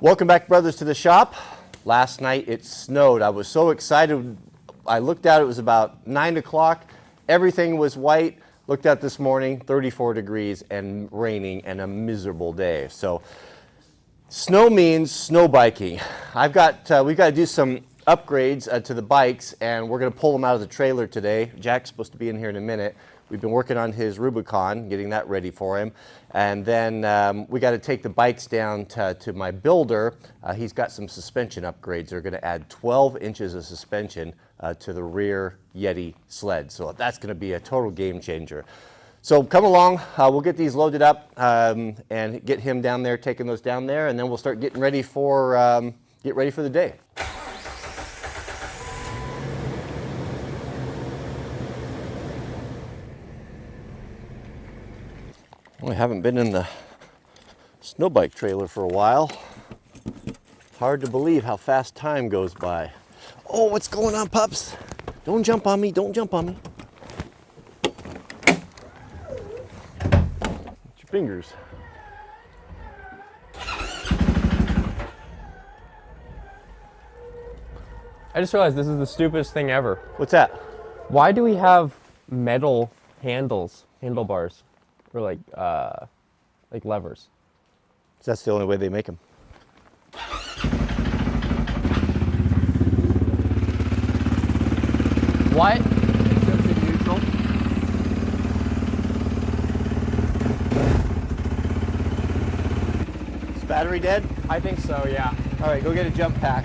Welcome back, brothers, to the shop. Last night it snowed. I was so excited. I looked out, it was about 9 o'clock. Everything was white. Looked out this morning, 34 degrees and raining and a miserable day. So snow means snow biking. we've got to do some upgrades to the bikes, and we're going to pull them out of the trailer today. Jack's supposed to be in here in a minute. We've been working on his Rubicon, getting that ready for him. And then we got to take the bikes down to my builder. He's got some suspension upgrades. They're going to add 12 inches of suspension to the rear Yeti sled. So that's going to be a total game changer. So come along, we'll get these loaded up and get him down there, taking those down there, and then we'll start getting ready for the day. Well, I haven't been in the snow bike trailer for a while. Hard to believe how fast time goes by. Oh, what's going on, pups? Don't jump on me, don't jump on me. It's your fingers. I just realized this is the stupidest thing ever. What's that? Why do we have metal handlebars, or like levers? That's the only way they make them. What? Neutral. Is battery dead? I think so, yeah. All right, go get a jump pack.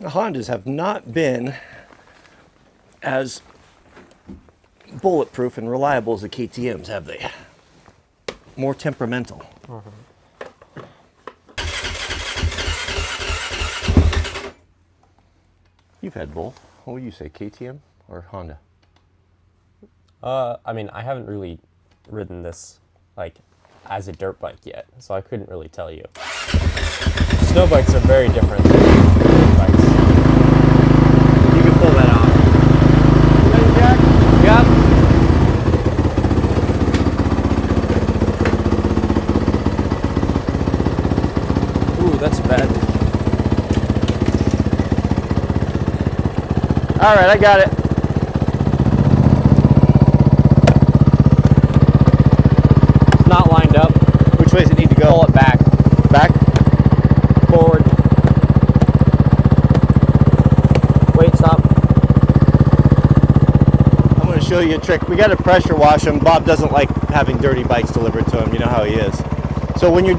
The Hondas have not been as bulletproof and reliable as the KTMs, have they? More temperamental. You've had both. What would you say, KTM or Honda? I mean, I haven't really ridden this like as a dirt bike yet, so I couldn't really tell you. Snow bikes are very different than dirt bikes. You can pull that off. Ready, Jack? Yep. Ooh, that's bad. All right, I got it. It's not lined up. Which way does it need to go? Pull it back. Back? Forward. Wait, stop. I'm going to show you a trick. We got to pressure wash them. Bob doesn't like having dirty bikes delivered to him. You know how he is. So when you're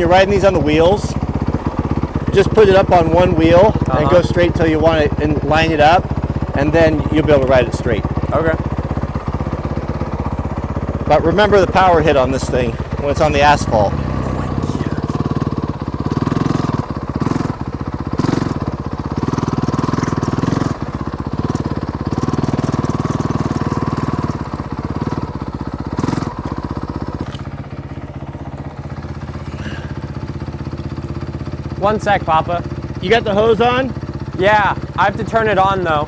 riding these on the wheels, just put it up on one wheel and go straight till you want it and line it up, and then you'll be able to ride it straight. Okay. But remember the power hit on this thing when it's on the asphalt. One sec, Papa. You got the hose on? Yeah, I have to turn it on though.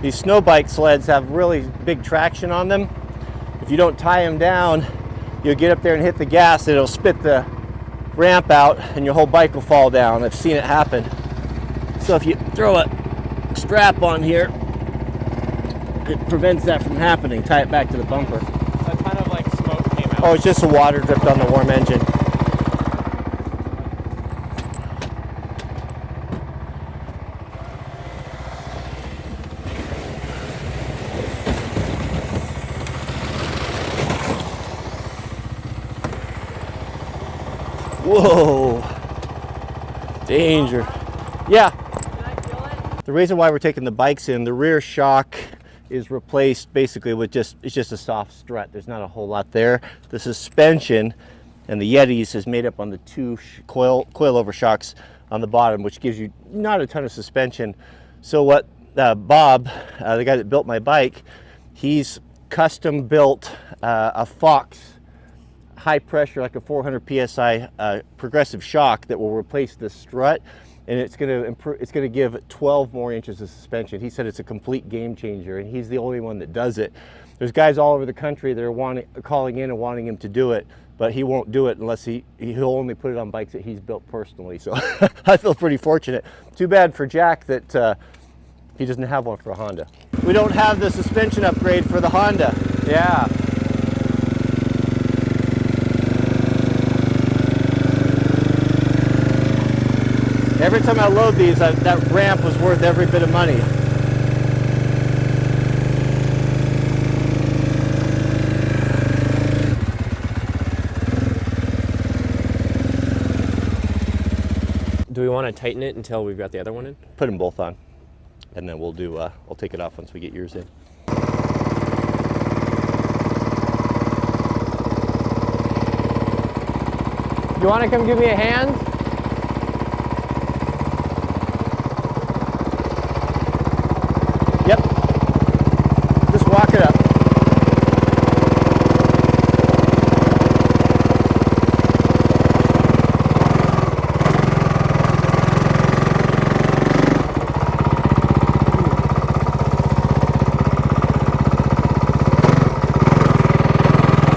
These snow bike sleds have really big traction on them. If you don't tie them down, you'll get up there and hit the gas, and it'll spit the ramp out and your whole bike will fall down. I've seen it happen. So if you throw a strap on here, it prevents that from happening. Tie it back to the bumper. So a ton of like smoke came out. Oh, it's just the water dripped on the warm engine. Whoa, danger. Yeah. Can I feel it? The reason why we're taking the bikes in, the rear shock is replaced basically with it's just a soft strut. There's not a whole lot there. The suspension and the Yetis is made up on the two coilover shocks on the bottom, which gives you not a ton of suspension. So what Bob, the guy that built my bike, he's custom built a Fox high pressure, like a 400 psi progressive shock that will replace the strut, and it's going to give 12 more inches of suspension. He said it's a complete game changer, and he's the only one that does it. There's guys all over the country that are calling in and wanting him to do it, but he won't do it unless he'll only put it on bikes that he's built personally. So I feel pretty fortunate. Too bad for Jack that he doesn't have one for a Honda. We don't have the suspension upgrade for the Honda. Yeah. Every time I load these, that ramp was worth every bit of money. Do we want to tighten it until we've got the other one in? Put them both on, and then we'll do. I'll take it off once we get yours in. You want to come give me a hand? Yep. Just walk it up.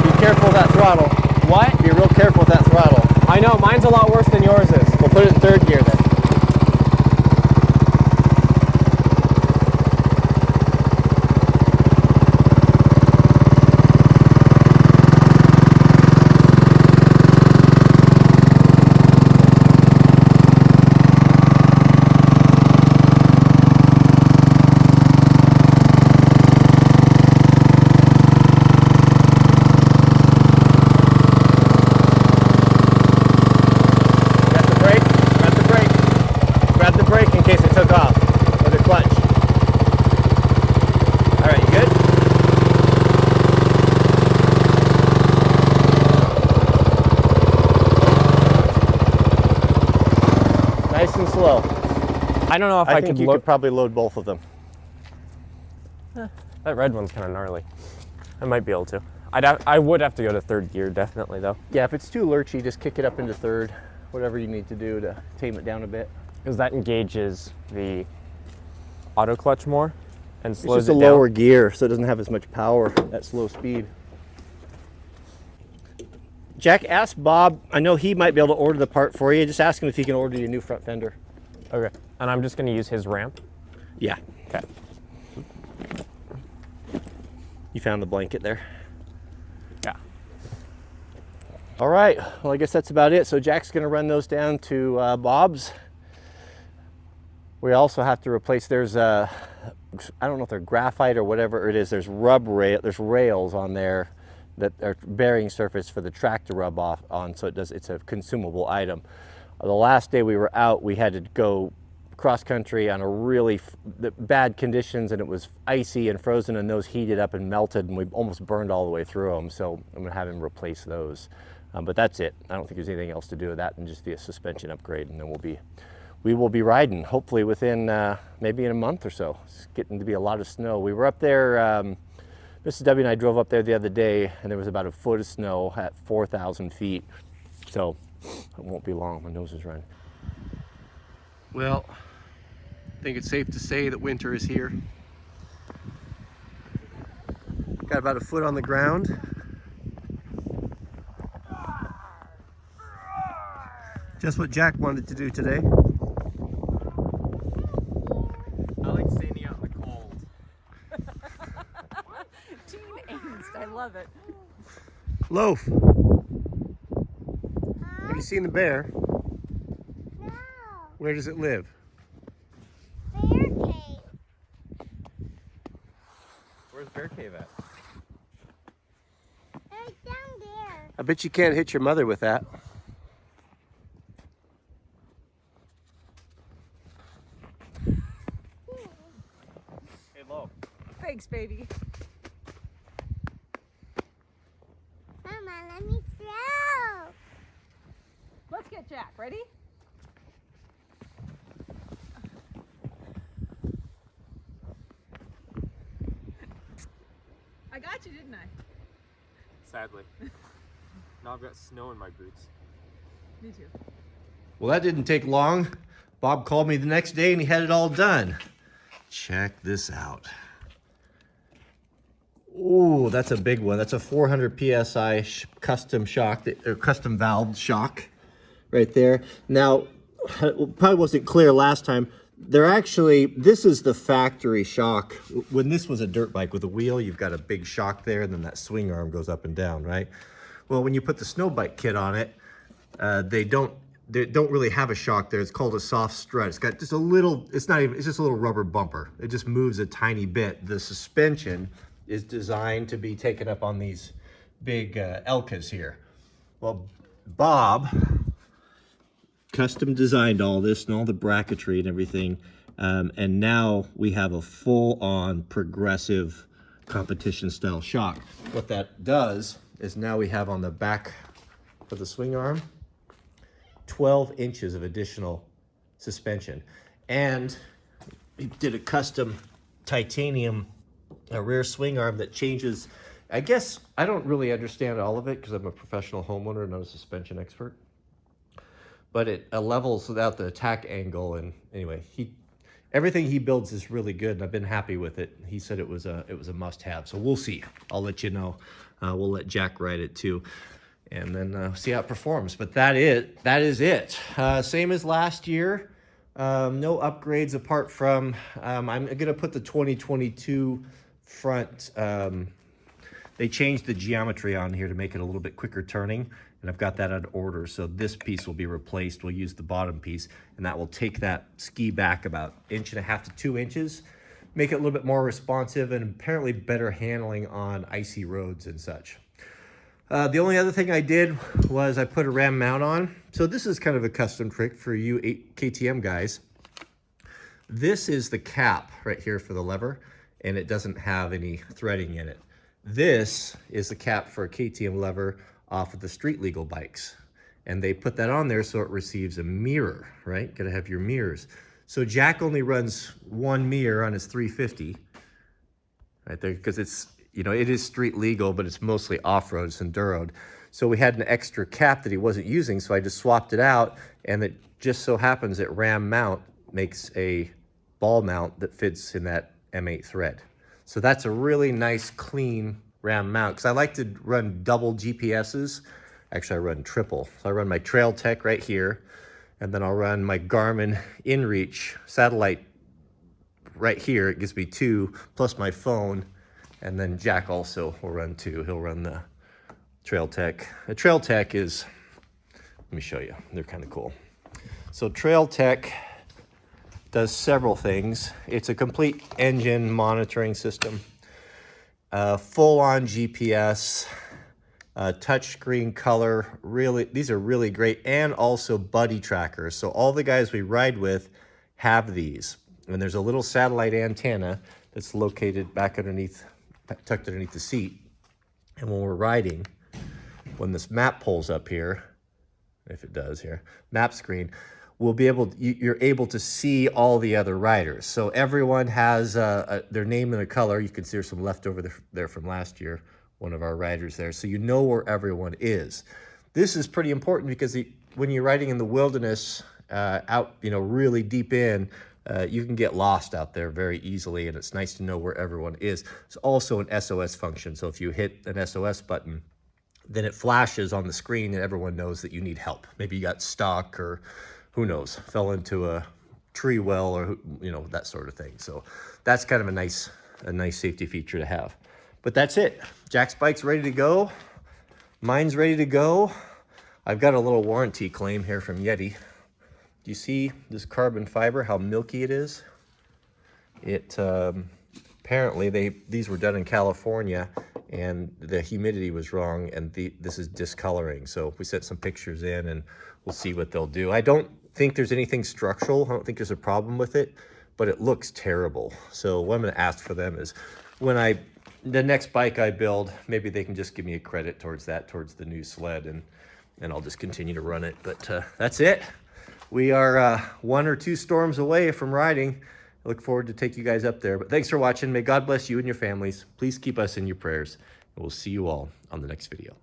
Be careful of that throttle. What? Be real careful with that throttle. I know, mine's a lot worse than yours is. We'll put it in third gear then. Slow. I don't know if I think could you could probably load both of them. That red one's kind of gnarly. I might be able to. I would have to go to third gear, definitely, though. Yeah, if it's too lurchy, just kick it up into third. Whatever you need to do to tame it down a bit. Because that engages the auto clutch more and It's slows just it a down. lower gear, so it doesn't have as much power at slow speed. Jack, ask Bob. I know he might be able to order the part for you. Just ask him if he can order you a new front fender. Okay. And I'm just going to use his ramp? Yeah. Okay. You found the blanket there. Yeah. All right. Well, I guess that's about it. So Jack's going to run those down to Bob's. We also have to replace, there's I don't know if they're graphite or whatever it is. There's there's rails on there that are bearing surface for the track to rub off on. So it's a consumable item. The last day we were out, we had to go cross country on a really bad conditions, and it was icy and frozen, and those heated up and melted, and we almost burned all the way through them. So I'm gonna have him replace those. But that's it. I don't think there's anything else to do with that, and just the suspension upgrade, and then we will be riding hopefully within maybe in a month or so. It's getting to be a lot of snow. We were up there, Mrs. W and I drove up there the other day, and there was about a foot of snow at 4,000 feet. So it won't be long. My nose is running. Well, I think it's safe to say that winter is here. Got about a foot on the ground. Just what Jack wanted to do today. I like standing out in the cold. Teen angst, I love it. Loaf, have you seen the bear? No. Where does it live? Bear cave. Where's Bear Cave at? It's down there. I bet you can't hit your mother with that. Hey, Lo. Thanks, baby. Mama, let me throw. Let's get Jack. Ready? I got you, didn't I? Sadly. Now I've got snow in my boots. Me too. Well, that didn't take long. Bob called me the next day and he had it all done. Check this out. Ooh, that's a big one. That's a 400 PSI custom shock, or custom valve shock right there. Now, it probably wasn't clear last time. They're actually, this is the factory shock. When this was a dirt bike with a wheel, you've got a big shock there, and then that swing arm goes up and down, right? Well, when you put the snow bike kit on it, they don't really have a shock there. It's called a soft strut. It's got just a little, it's just a little rubber bumper. It just moves a tiny bit. The suspension is designed to be taken up on these big Elkas here. Well, Bob custom designed all this and all the bracketry and everything. And now we have a full-on progressive competition style shock. What that does is now we have on the back of the swing arm 12 inches of additional suspension. And we did a custom titanium rear swing arm that changes. I guess I don't really understand all of it because I'm a professional homeowner, not a suspension expert. But it levels out the attack angle, and anyway, everything he builds is really good, and I've been happy with it. He said it was a must-have, so we'll see. I'll let you know. We'll let Jack ride it too, and then see how it performs. But that is it. Same as last year. No upgrades apart from I'm gonna put the 2022 front. They changed the geometry on here to make it a little bit quicker turning, and I've got that on order. So this piece will be replaced. We'll use the bottom piece, and that will take that ski back about 1.5 to 2 inches, make it a little bit more responsive, and apparently better handling on icy roads and such. The only other thing I did was I put a ram mount on. So this is kind of a custom trick for you KTM guys. This is the cap right here for the lever, and it doesn't have any threading in it. This is the cap for a KTM lever off of the street legal bikes. And they put that on there so it receives a mirror, right? Gotta have your mirrors. So Jack only runs one mirror on his 350, right there, because it's, you know, it is street legal, but it's mostly off-road, it's enduroed. So we had an extra cap that he wasn't using, so I just swapped it out, and it just so happens that ram mount makes a ball mount that fits in that M8 thread. So that's a really nice, clean ram mount, because I like to run double GPSs. Actually, I run triple. So I run my Trail Tech right here, and then I'll run my Garmin InReach satellite right here. It gives me 2, plus my phone, and then Jack also will run 2. He'll run the Trail Tech. The Trail Tech is, let me show you, they're kind of cool. So Trail Tech does several things. It's a complete engine monitoring system, full-on GPS, touchscreen color. Really, these are really great, and also buddy trackers. So all the guys we ride with have these, and there's a little satellite antenna that's located back underneath, tucked underneath the seat. And when we're riding, when this map pulls up here, if it does here, map screen, we'll be able, you're able to see all the other riders. So everyone has their name and a color. You can see there's some leftover there from last year, one of our riders there. So you know where everyone is. This is pretty important because when you're riding in the wilderness, out, you know, really deep in, You can get lost out there very easily, and it's nice to know where everyone is. It's also an SOS function, so if you hit an SOS button, then it flashes on the screen and everyone knows that you need help. Maybe you got stuck, or who knows, fell into a tree well, or that sort of thing. So that's kind of a nice safety feature to have. But that's it. Jack's bike's ready to go. Mine's ready to go. I've got a little warranty claim here from Yeti. Do you see this carbon fiber, how milky it is? It apparently these were done in California, and the humidity was wrong, and this is discoloring. So we sent some pictures in, and we'll see what they'll do. I don't think there's anything structural. I don't think there's a problem with it, but it looks terrible. So what I'm going to ask for them is, the next bike I build, maybe they can just give me a credit towards the new sled, and I'll just continue to run it. But that's it. We are 1 or 2 storms away from riding. I look forward to take you guys up there. But thanks for watching. May God bless you and your families. Please keep us in your prayers, and we'll see you all on the next video.